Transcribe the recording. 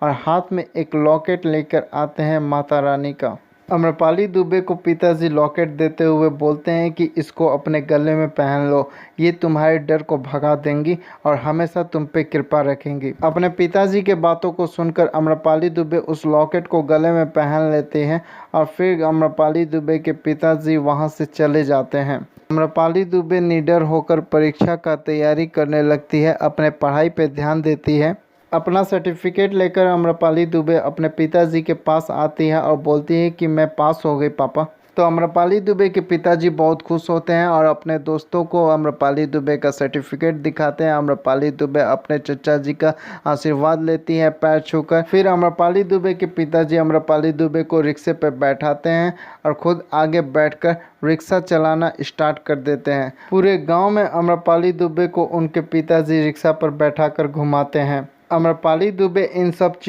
और हाथ में एक लॉकेट लेकर आते हैं माता रानी का। अम्रपाली दुबे को पिताजी लॉकेट देते हुए बोलते हैं कि इसको अपने गले में पहन लो, ये तुम्हारे डर को भगा देंगी और हमेशा तुम पे कृपा रखेंगी। अपने पिताजी के बातों को सुनकर अम्रपाली दुबे उस लॉकेट को गले में पहन लेते हैं और फिर अम्रपाली दुबे के पिताजी वहां से चले जाते हैं। अम्रपाली दुबे निडर होकर परीक्षा का तैयारी करने लगती है, अपने पढ़ाई पे ध्यान देती है। अपना सर्टिफिकेट लेकर अम्रपाली दुबे अपने पिताजी के पास आती है और बोलती है कि मैं पास हो गई पापा। तो अम्रपाली दुबे के पिताजी बहुत खुश होते हैं और अपने दोस्तों को अम्रपाली दुबे का सर्टिफिकेट दिखाते हैं। अम्रपाली दुबे अपने चचा जी का आशीर्वाद लेती है पैर छूकर। फिर अम्रपाली दुबे के पिताजी अम्रपाली दुबे को रिक्शे पर बैठाते हैं और खुद आगे बैठकर रिक्शा चलाना स्टार्ट कर देते हैं। पूरे गांव में अम्रपाली दुबे को उनके पिताजी रिक्शा पर बैठाकर घुमाते हैं। अम्रपाली दुबे इन सब